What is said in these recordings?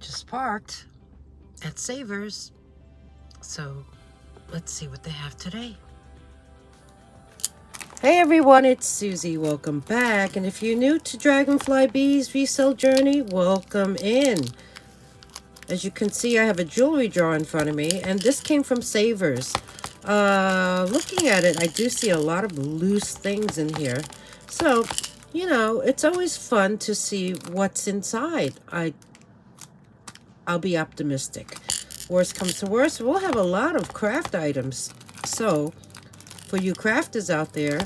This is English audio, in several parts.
just parked at Savers. So let's see what they have today. Hey everyone, it's Susie. Welcome back. And if you're new to Dragonfly Beez Resell Journey, welcome in. As you can see, I have a jewelry drawer in front of me, and this came from Savers. Looking at it, I do see a lot of loose things in here. So, you know, it's always fun to see what's inside. I'll be optimistic. Worst comes to worst, we'll have a lot of craft items. So, for you crafters out there,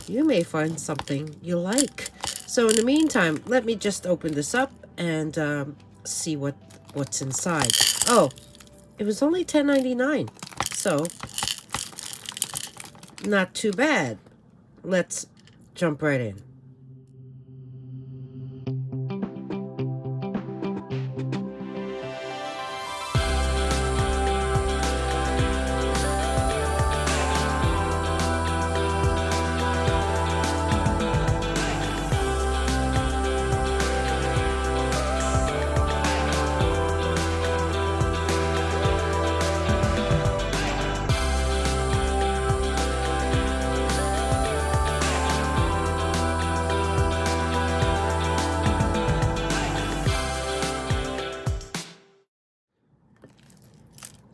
you may find something you like. So in the meantime, let me just open this up and see what's inside. Oh, it was only $10.99, so not too bad. Let's jump right in.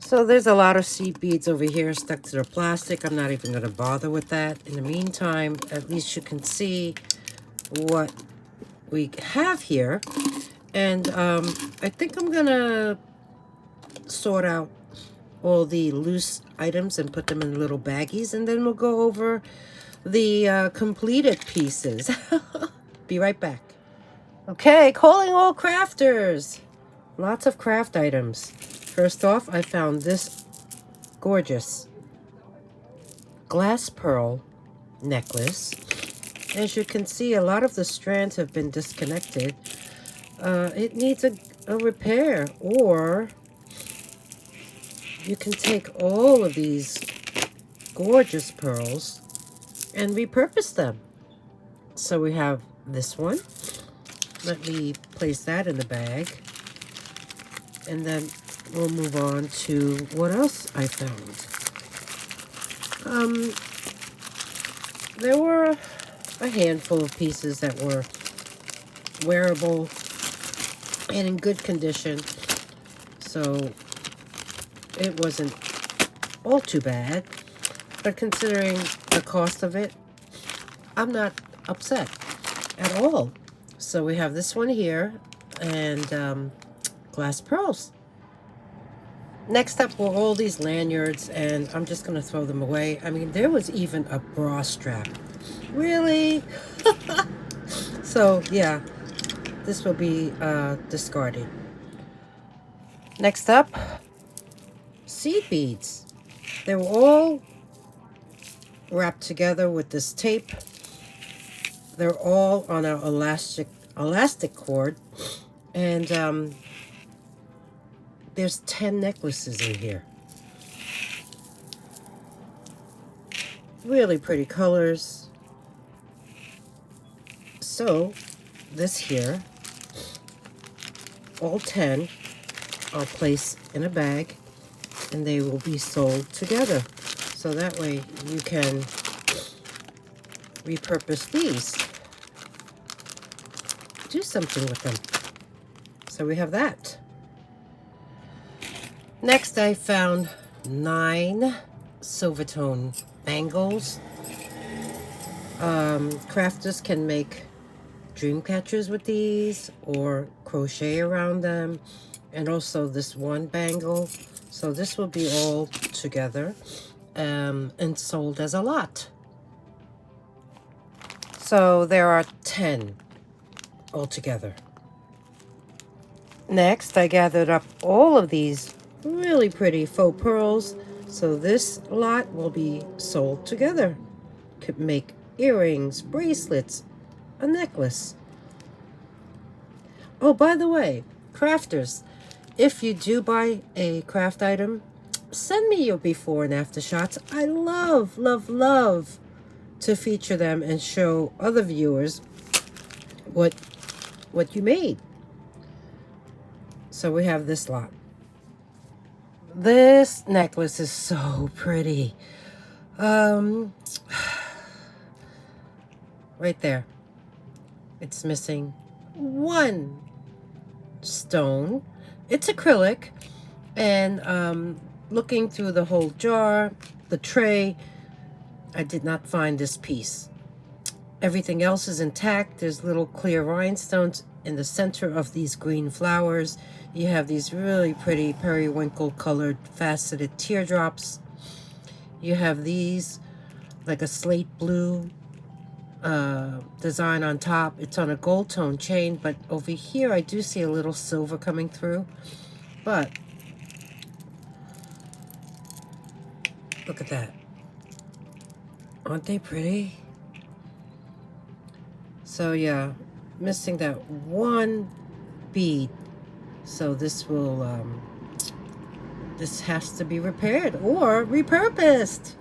So there's a lot of seed beads over here stuck to the plastic. I'm not even going to bother with that. In the meantime, at least you can see what we have here. And I think I'm going to sort out all the loose items and put them in little baggies. And then we'll go over the completed pieces. Be right back. Okay, calling all crafters. Lots of craft items. First off, I found this gorgeous glass pearl necklace. As you can see, a lot of the strands have been disconnected. It needs a repair, or you can take all of these gorgeous pearls and repurpose them. So we have this one. Let me place that in the bag. And then we'll move on to what else I found. There were a handful of pieces that were wearable and in good condition, so it wasn't all too bad. But considering the cost of it, I'm not upset at all. So we have this one here, and glass pearls. Next up were all these lanyards, and I'm just going to throw them away. I mean, there was even a bra strap. Really? So, yeah, this will be discarded. Next up, seed beads. They were all wrapped together with this tape. They're all on an elastic cord, and there's 10 necklaces in here. Really pretty colors. So this here, all 10, I'll place in a bag, and they will be sold together. So that way you can repurpose these. Do something with them. So we have that. Next, I found 9 Silvertone bangles. Crafters can make dream catchers with these or crochet around them. And also this one bangle. So this will be all together and sold as a lot. So there are 10 altogether. Next, I gathered up all of these really pretty faux pearls. So this lot will be sold together. Could make earrings, bracelets, a necklace. Oh, by the way, crafters, if you do buy a craft item, send me your before and after shots. I love, love, love to feature them and show other viewers what you made. So we have this lot. This necklace is so pretty. Right there. It's missing one stone. It's acrylic. And looking through the whole jar, the tray, I did not find this piece. Everything else is intact. There's little clear rhinestones in the center of these green flowers. You have these really pretty periwinkle colored faceted teardrops. You have these like a slate blue design on top. It's on a gold tone chain, but over here I do see a little silver coming through. But look at that. Aren't they pretty? So yeah, missing that one bead. So this will, this has to be repaired or repurposed.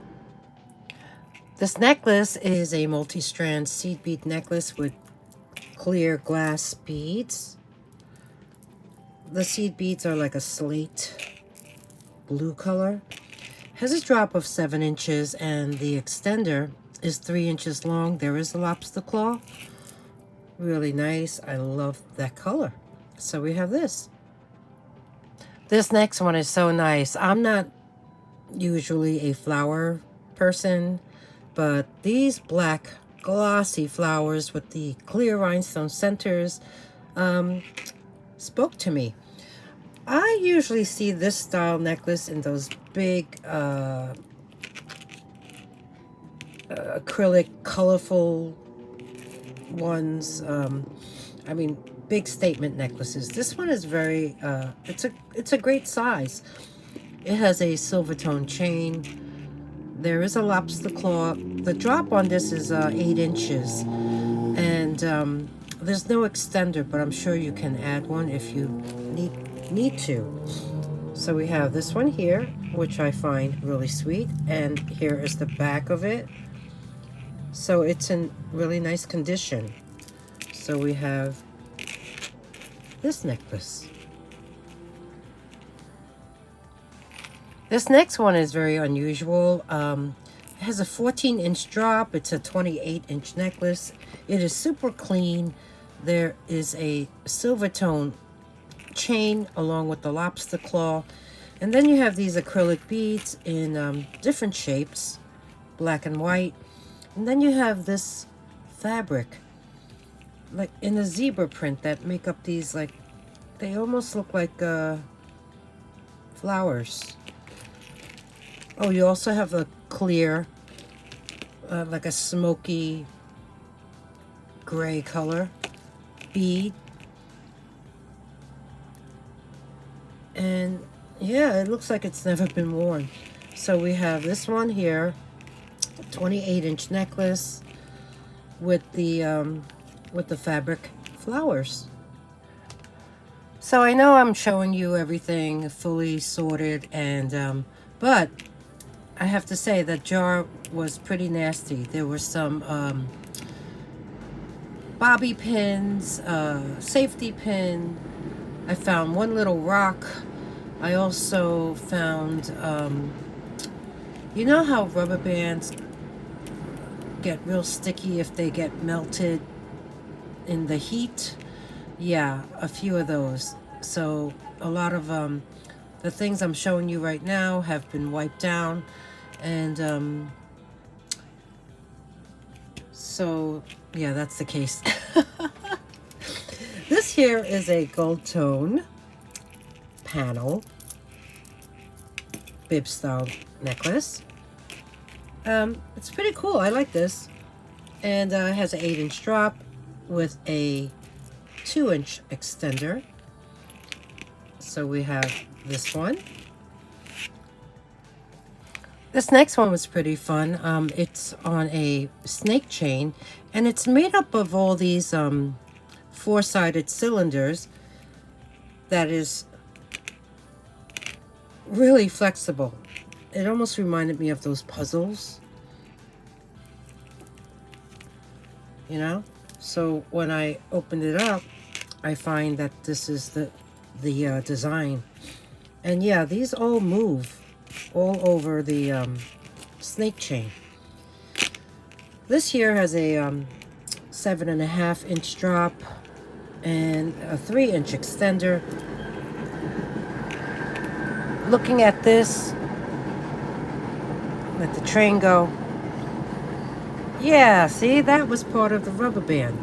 This necklace is a multi-strand seed bead necklace with clear glass beads. The seed beads are like a slate blue color. Has a drop of 7 inches and the extender is 3 inches long. There is a lobster claw. Really nice. I love that color. So we have this. This next one is so nice. I'm not usually a flower person, but these black glossy flowers with the clear rhinestone centers spoke to me. I usually see this style necklace in those big acrylic colorful ones. I mean, big statement necklaces. This one is very it's a great size. It has a silver tone chain. There is a lobster claw. The drop on this is 8 inches, and there's no extender, but I'm sure you can add one if you need to. So we have this one here, which I find really sweet, and here is the back of it. So it's in really nice condition. So we have this necklace. This next one is very unusual. It has a 14-inch drop. It's a 28-inch necklace. It is super clean. There is a silver tone chain along with the lobster claw. And then you have these acrylic beads in different shapes, black and white. And then you have this fabric, like in a zebra print, that make up these, like, they almost look like flowers. Oh, you also have a clear, like a smoky gray color bead. And yeah, it looks like it's never been worn. So we have this one here, 28-inch necklace with the fabric flowers. So I know I'm showing you everything fully sorted, and but I have to say that jar was pretty nasty. There were some bobby pins, safety pin. I found one little rock. I also found, you know how rubber bands get real sticky if they get melted in the heat? Yeah, a few of those. So a lot of the things I'm showing you right now have been wiped down, and so yeah, that's the case. This here is a gold tone panel bib style necklace. It's pretty cool. I like this. And it has an 8-inch drop with a 2-inch extender. So we have this one. This next one was pretty fun. It's on a snake chain, and it's made up of all these 4-sided cylinders that is really flexible. It almost reminded me of those puzzles, you know? So when I opened it up, I find that this is the design. And yeah, these all move all over the snake chain. This here has a 7.5-inch drop and a 3-inch extender. Looking at this, let the train go. Yeah, see, that was part of the rubber band.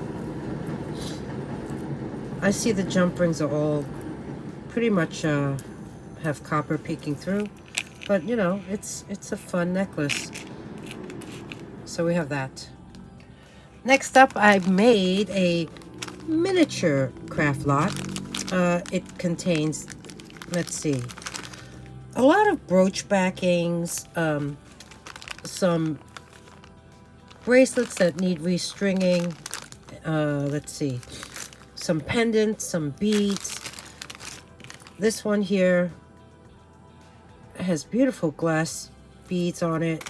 I see the jump rings are all pretty much have copper peeking through, but you know, it's a fun necklace. So we have that. Next up, I made a miniature craft lot. It contains, let's see, a lot of brooch backings, some bracelets that need restringing, let's see, some pendants, some beads. This one here has beautiful glass beads on it,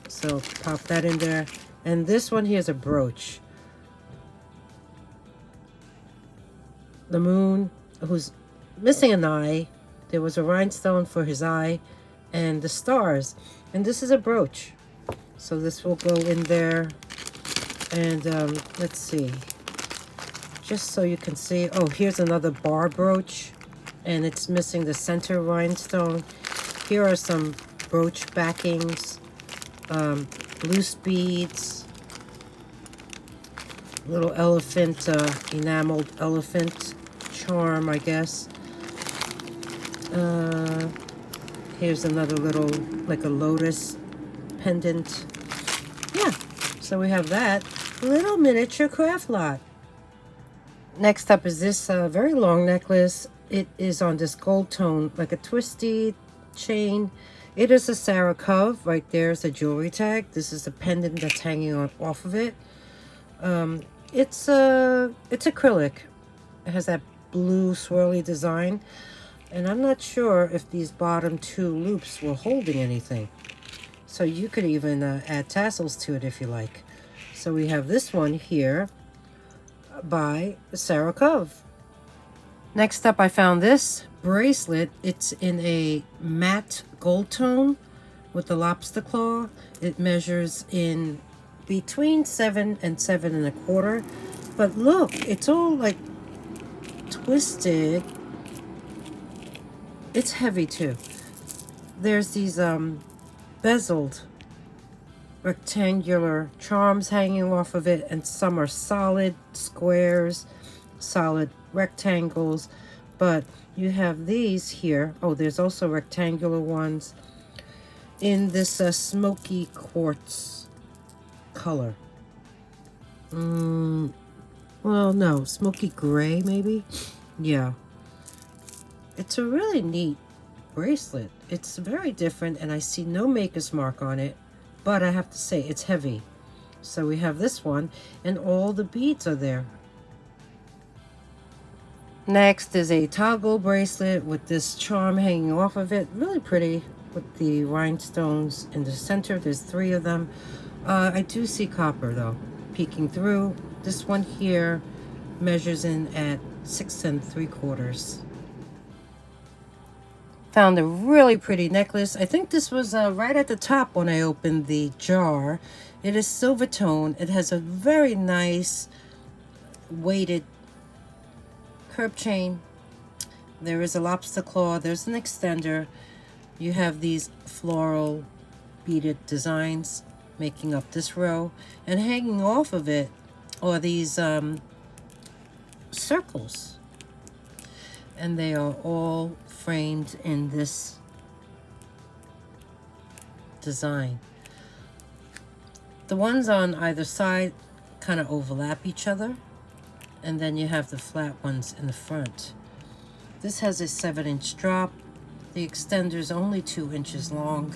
so pop that in there. And this one here is a brooch. The moon, who's missing an eye. There was a rhinestone for his eye, and the stars. And this is a brooch. So this will go in there. And let's see. Just so you can see. Oh, here's another bar brooch. And it's missing the center rhinestone. Here are some brooch backings. Loose beads. Little elephant, enameled elephant charm, I guess. Here's another little, like a lotus pendant. Yeah, so we have that little miniature craft lot. Next up is this very long necklace. It is on this gold tone, like a twisty chain. It is a Sarah Cove. Right there is a jewelry tag. This is the pendant that's hanging off of it. It's acrylic. It has that blue swirly design. And I'm not sure if these bottom two loops were holding anything. So you could even add tassels to it if you like. So we have this one here by Sarah Cove. Next up, I found this bracelet. It's in a matte gold tone with the lobster claw. It measures in between 7 and 7.25. But look, it's all like twisted. It's heavy too. There's these bezeled rectangular charms hanging off of it, and some are solid squares, solid rectangles, but you have these here. Oh, there's also rectangular ones in this smoky quartz color. Well, no, smoky gray maybe. Yeah, it's a really neat bracelet. It's very different, and I see no maker's mark on it, but I have to say it's heavy. So we have this one, and all the beads are there. Next is a toggle bracelet with this charm hanging off of it. Really pretty with the rhinestones in the center. There's 3 of them. I do see copper though peeking through. This one here measures in at 6 3/4. Found a really pretty necklace. I think this was right at the top when I opened the jar. It is silver tone. It has a very nice weighted curb chain. There is a lobster claw. There's an extender. You have these floral beaded designs making up this row, and hanging off of it are these circles, and they are all framed in this design. The ones on either side kind of overlap each other, and then you have the flat ones in the front. This has a 7-inch drop. The extender is only 2 inches long.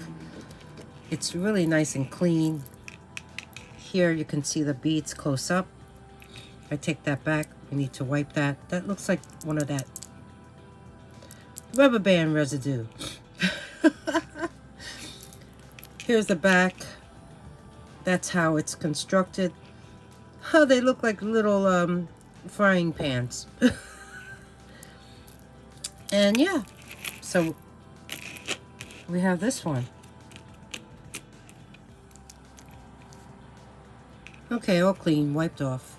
It's really nice and clean. Here you can see the beads close up. I take that back. We need to wipe that. That looks like one of that rubber band residue. Here's the back. That's how it's constructed. Oh, they look like little frying pans. And yeah, so we have this one. Okay, all clean, wiped off.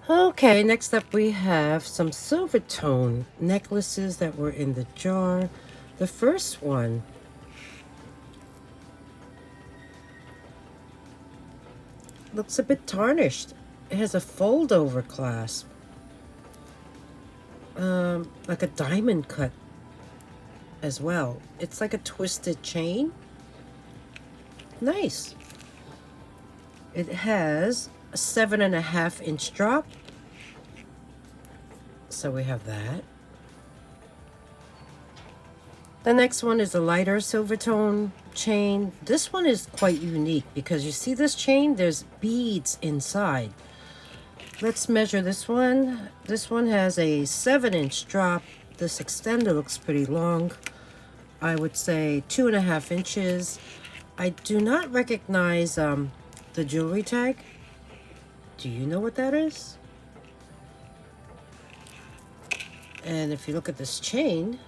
Okay, next up we have some silver tone necklaces that were in the jar. The first one looks a bit tarnished. It has a fold over clasp, like a diamond cut as well. It's like a twisted chain. Nice. It has a 7.5-inch drop. So we have that. The next one is a lighter silver tone chain. This one is quite unique because you see this chain, there's beads inside. Let's measure this one. This one has a 7-inch drop. This extender looks pretty long. I would say 2.5 inches. I do not recognize the jewelry tag. Do you know what that is? And if you look at this chain,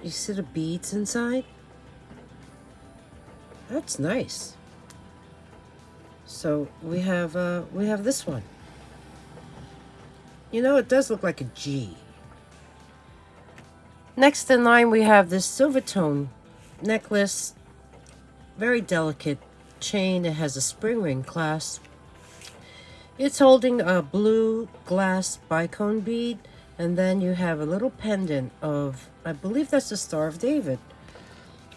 you see the beads inside? That's nice. So we have this one. You know, it does look like a G. Next in line, we have this silver tone necklace. Very delicate chain. It has a spring ring clasp. It's holding a blue glass bicone bead. And then you have a little pendant of, I believe that's the Star of David.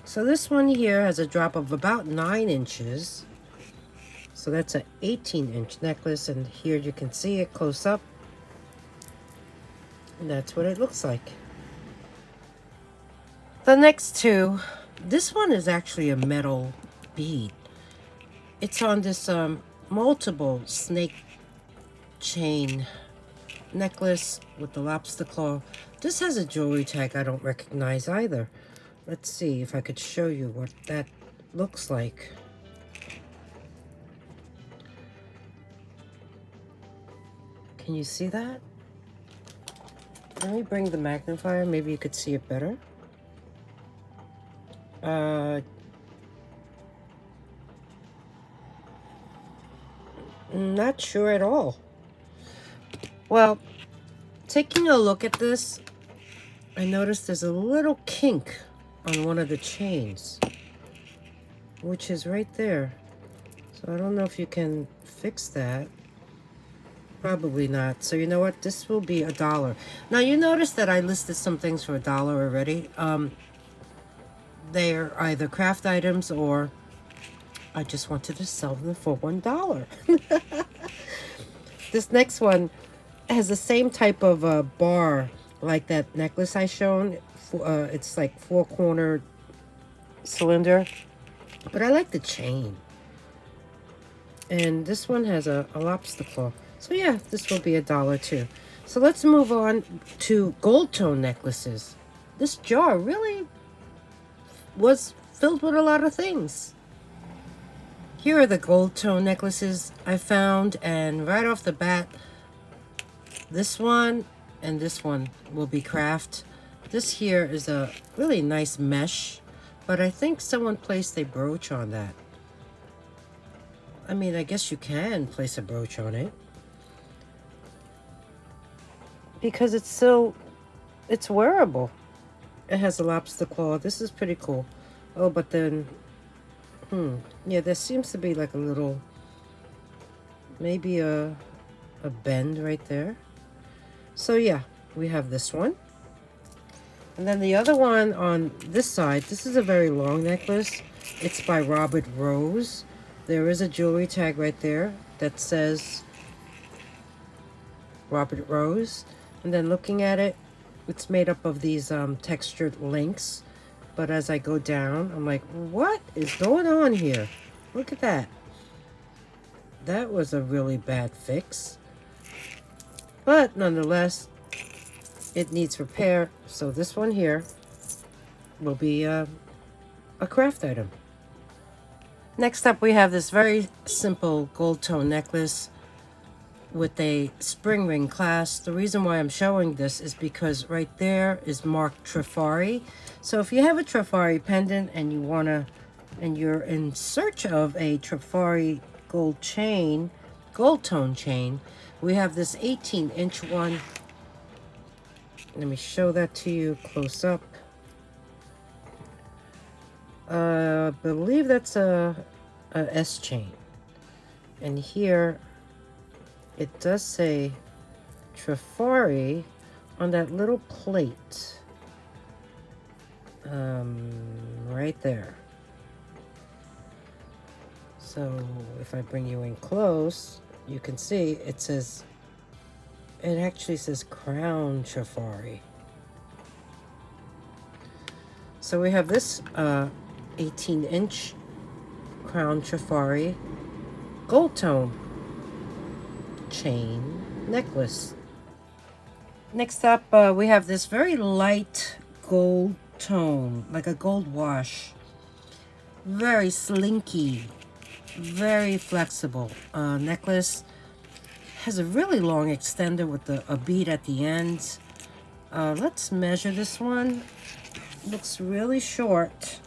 So this one here has a drop of about 9 inches. So that's an 18-inch necklace. And here you can see it close up. And that's what it looks like. The next two, this one is actually a metal bead. It's on this multiple snake chain necklace with the lobster claw. This has a jewelry tag I don't recognize either. Let's see if I could show you what that looks like. Can you see that? Let me bring the magnifier. Maybe you could see it better. Not sure at all. Well, taking a look at this, I noticed there's a little kink on one of the chains, which is right there. So I don't know if you can fix that. Probably not. So you know what? This will be $1. Now you notice that I listed some things for $1 already. They're either craft items or I just wanted to sell them for $1. This next one has the same type of bar like that necklace I shown. It's like 4-cornered cylinder, but I like the chain. And this one has a lobster claw. So yeah, this will be $1 too. So let's move on to gold tone necklaces. This jar really was filled with a lot of things. Here are the gold tone necklaces I found, and right off the bat, this one and this one will be craft. This here is a really nice mesh, but I think someone placed a brooch on that. I mean, I guess you can place a brooch on it because it's wearable. It has a lobster claw. This is pretty cool. Oh, but then, yeah, there seems to be like a little, maybe a bend right there. So yeah, we have this one. And then the other one on this side, this is a very long necklace. It's by Robert Rose. There is a jewelry tag right there that says Robert Rose. And then looking at it, it's made up of these textured links. But as I go down, I'm like, what is going on here? Look at that. That was a really bad fix. But nonetheless, it needs repair. So this one here will be a craft item. Next up, we have this very simple gold tone necklace. with a spring ring clasp. The reason why I'm showing this is because right there is marked Trifari. So if you have a Trifari pendant and you wanna, and you're in search of a Trifari gold chain, gold tone chain, we have this 18-inch one. Let me show that to you close up. I believe that's a S chain. And here it does say Trifari on that little plate. Right there. So if I bring you in close, you can see it says, it actually says Crown Trifari. So we have this 18-inch Crown Trifari gold tone chain necklace. Next up, we have this very light gold tone, like a gold wash. Very slinky, very flexible necklace. Has a really long extender with a bead at the end. Let's measure this one. Looks really short.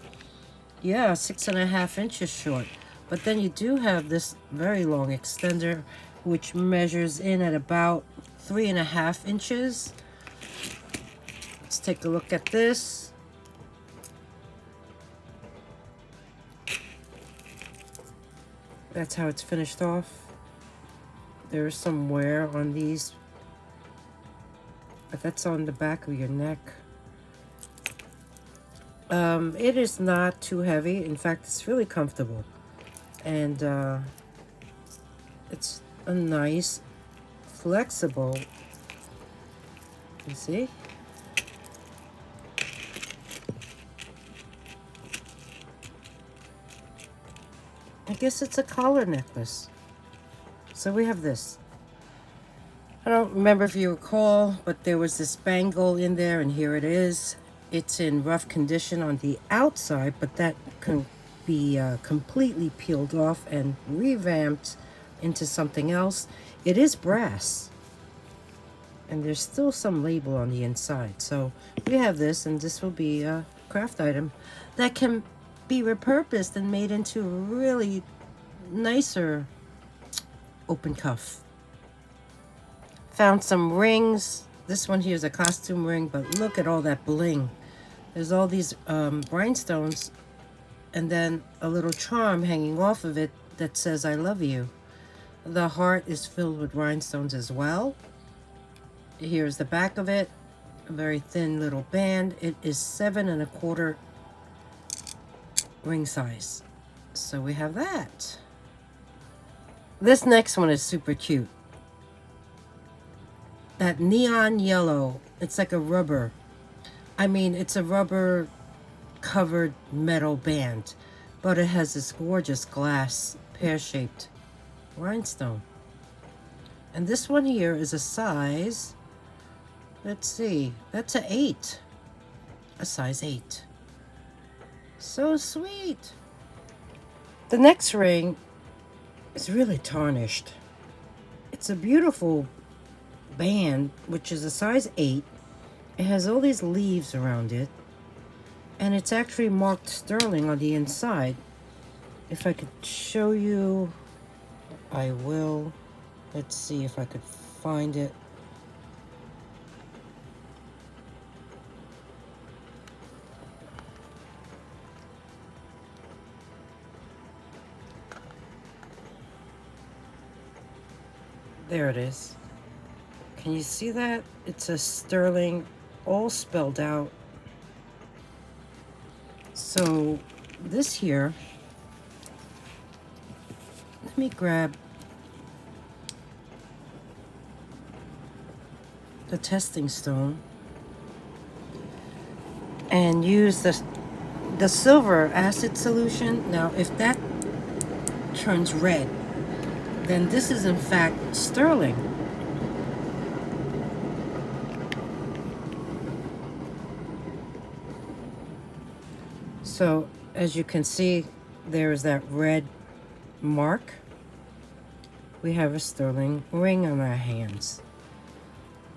Yeah, 6.5 inches short. But then you do have this very long extender, which measures in at about 3.5 inches. Let's take a look at this. That's how it's finished off. There's some wear on these, but that's on the back of your neck. It is not too heavy. In fact, it's really comfortable. And it's a nice, flexible, you see? I guess it's a collar necklace. So we have this. I don't remember if you recall, but there was this bangle in there, and here it is. It's in rough condition on the outside, but that can be completely peeled off and revamped into something else. It is brass, and there's still some label on the inside. So we have this, and this will be a craft item that can be repurposed and made into a really nicer open cuff. Found some rings. This one here is a costume ring, but look at all that bling. There's all these rhinestones, and then a little charm hanging off of it that says I love you. The heart is filled with rhinestones as well. Here's the back of it, a very thin little band. It is 7.25 ring size. So we have that. This next one is super cute. That neon yellow, it's like a rubber. I mean, it's a rubber covered metal band, but it has this gorgeous glass pear-shaped rhinestone. And this one here is a size, let's see, that's an 8. A size 8. So sweet. The next ring is really tarnished. It's a beautiful band, which is a size 8. It has all these leaves around it, and it's actually marked sterling on the inside. If I could show you, I will. Let's see if I could find it. There it is. Can you see that? It's a sterling, all spelled out. So this here, let me grab the testing stone and use the silver acid solution. Now, if that turns red, then this is in fact sterling. So as you can see, there is that red mark. we have a sterling ring on our hands.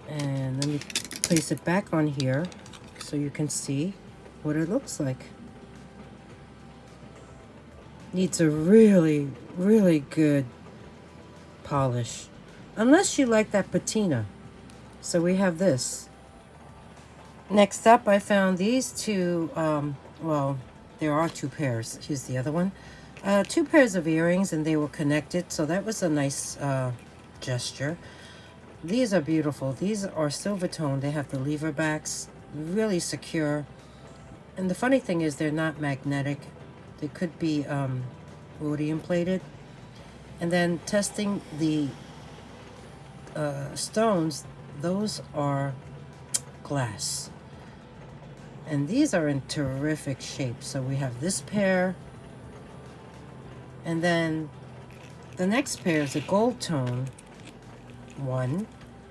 And let me place it back on here so you can see what it looks like. Needs a really, really good polish. Unless you like that patina. So we have this. Next up, I found these two, well, there are two pairs. Here's the other one. Two pairs of earrings, and they were connected, so that was a nice gesture. These are beautiful. These are silver tone. They have the lever backs, really secure. And the funny thing is they're not magnetic. They could be rhodium plated. And then testing the stones, those are glass. And these are in terrific shape. So we have this pair. And then the next pair is a gold tone one.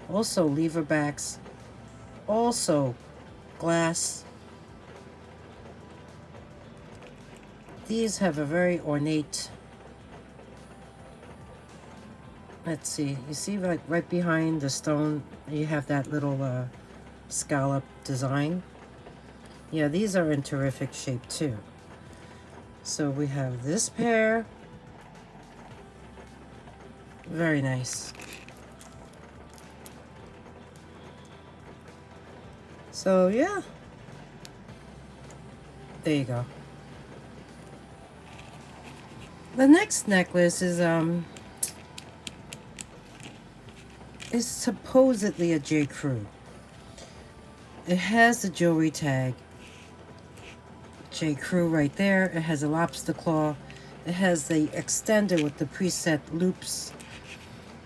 Also lever backs. Also glass. These have a very ornate, let's see, you see like right behind the stone, you have that little scallop design. Yeah, these are in terrific shape too. So we have this pair. Very nice. So yeah, there you go. The next necklace is supposedly a J. Crew. It has the jewelry tag, J. Crew right there. It has a lobster claw. It has the extender with the preset loops.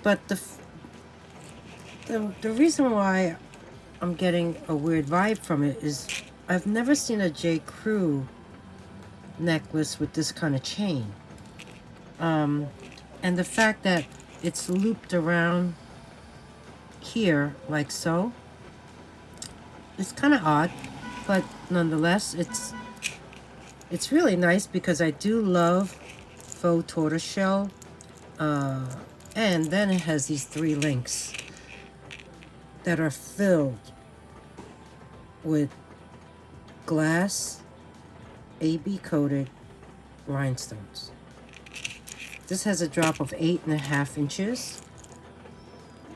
But the reason why I'm getting a weird vibe from it is I've never seen a J. Crew necklace with this kind of chain. And the fact that it's looped around here like so, it's kind of odd, but nonetheless it's really nice because I do love faux tortoiseshell. And then it has these 3 links that are filled with glass AB coated rhinestones. This has a drop of 8.5 inches.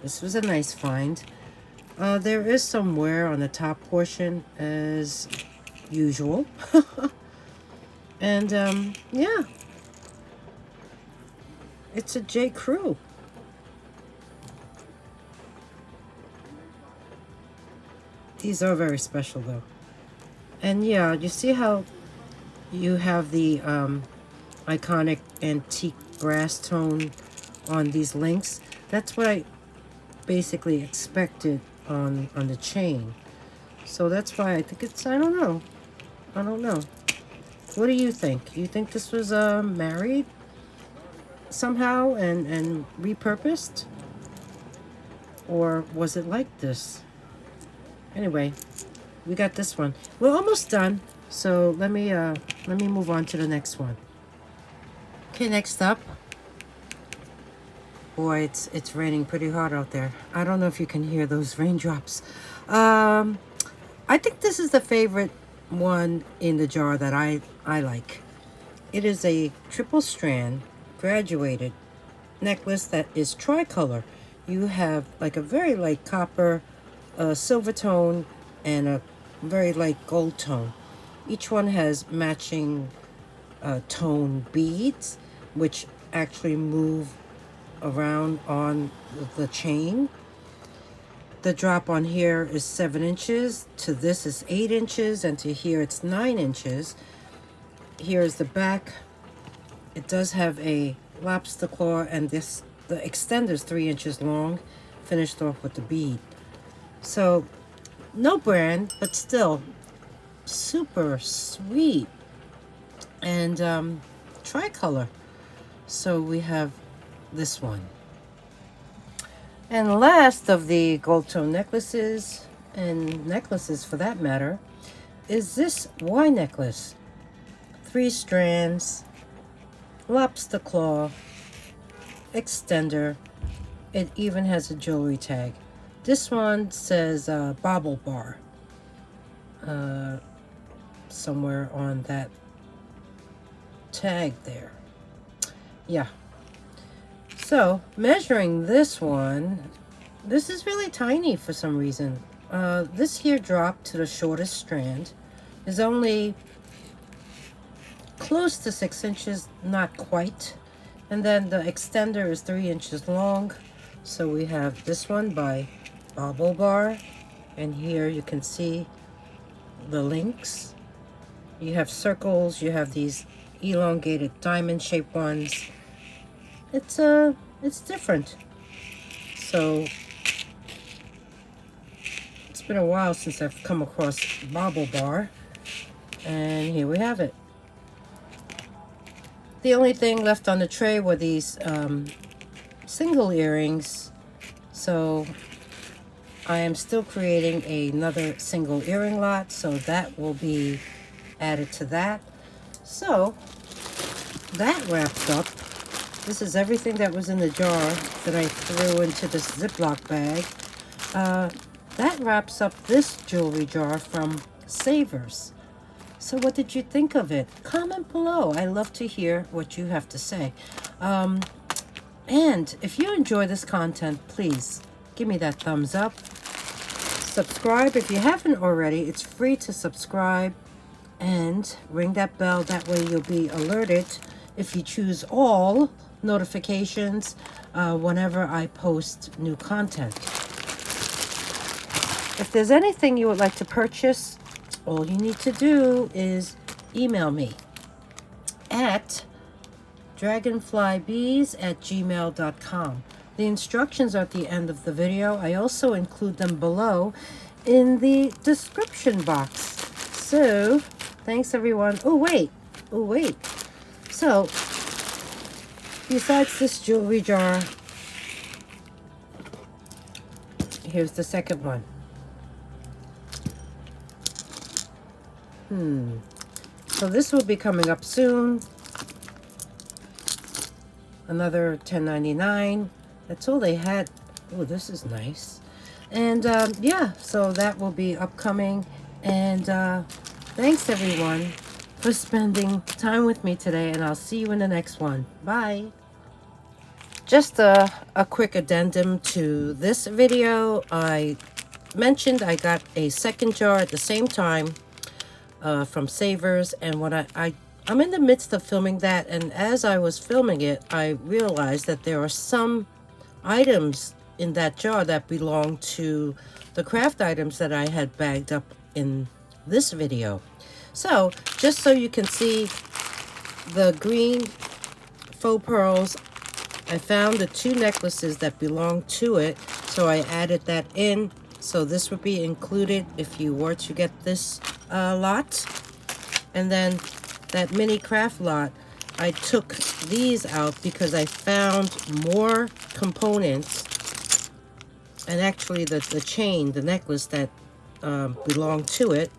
This was a nice find. There is some wear on the top portion as usual. And yeah, it's a J. Crew. These are very special though. And yeah, you see how you have the iconic antique brass tone on these links? That's what I basically expected on the chain. So that's why I think it's, I don't know. What do you think? You think this was married somehow and repurposed? Or was it like this? Anyway, we got this one. We're almost done. So let me move on to the next one. Okay, next up. Boy, it's raining pretty hard out there. I don't know if you can hear those raindrops. I think this is the favorite one in the jar that I like. It is a triple strand graduated necklace that is tricolor. You have like a very light copper, silver tone, and a very light gold tone. Each one has matching tone beads, which actually move around on the chain. The drop on here is 7 inches, to this is 8 inches, and to here it's 9 inches. Here is the back. It does have a lobster claw, and the extender is 3 inches long, finished off with the bead. So no brand, but still super sweet. And tricolor. So we have this one. And last of the gold tone necklaces, and necklaces for that matter, is this Y necklace. 3 strands, lobster claw. extender. It even has a jewelry tag. This one says Bobble Bar. Somewhere on that tag there. Yeah. So, measuring this one, this is really tiny for some reason. This here drop to the shortest strand is only close to 6 inches, not quite. And then the extender is 3 inches long. So we have this one by Bobble Bar. And here you can see the links. You have circles, you have these elongated diamond shaped ones. It's different. So it's been a while since I've come across Bobble Bar, and here we have it. The only thing left on the tray were these single earrings, so I am still creating another single earring lot, so that will be added to that. So that wraps up. This is everything that was in the jar that I threw into this Ziploc bag. That wraps up this jewelry jar from Savers. So what did you think of it? Comment below. I love to hear what you have to say. And if you enjoy this content, please give me that thumbs up. Subscribe if you haven't already. It's free to subscribe. And ring that bell. That way you'll be alerted if you choose all notifications whenever I post new content. If there's anything you would like to purchase, all you need to do is email me at dragonflybeez@gmail.com. The instructions are at the end of the video. I also include them below in the description box. So, thanks everyone. Oh wait. So, besides this jewelry jar, here's the second one. So this will be coming up soon. Another $10.99. That's all they had. Oh, this is nice. And yeah, so that will be upcoming. And thanks everyone for spending time with me today, and I'll see you in the next one. Bye. Just a quick addendum to this video. I mentioned I got a second jar at the same time from Savers, and when I'm in the midst of filming that, and as I was filming it, I realized that there are some items in that jar that belong to the craft items that I had bagged up in this video. So just so you can see the green faux pearls, I found the 2 necklaces that belong to it, so I added that in. So this would be included if you were to get this lot. And then that mini craft lot, I took these out because I found more components, and actually the chain, the necklace that belonged to it.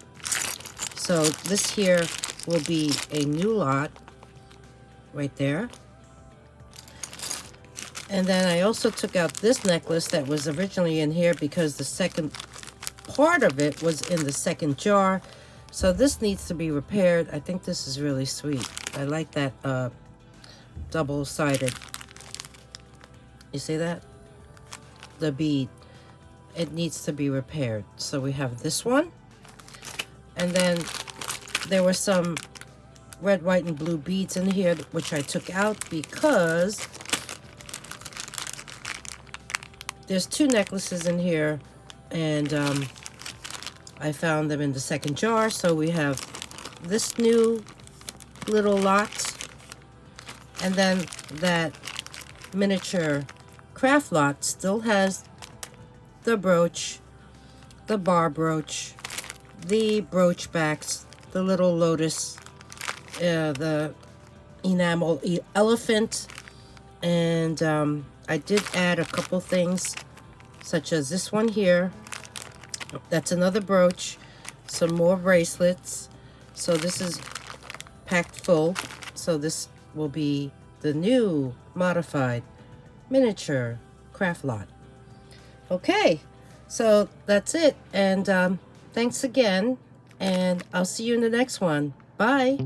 So this here will be a new lot right there. And then I also took out this necklace that was originally in here because the second part of it was in the second jar. So this needs to be repaired. I think this is really sweet. I like that double-sided. You see that? The bead. It needs to be repaired. So we have this one. And then there were some red, white, and blue beads in here, which I took out because there's 2 necklaces in here, and I found them in the second jar. So we have this new little lot, and then that miniature craft lot still has the brooch, the bar brooch, the brooch backs, the little lotus, the enamel elephant, and I did add a couple things, such as this one here. That's another brooch, some more bracelets. So this is packed full. So this will be the new modified miniature craft lot. Okay, so that's it. And thanks again. And I'll see you in the next one. Bye.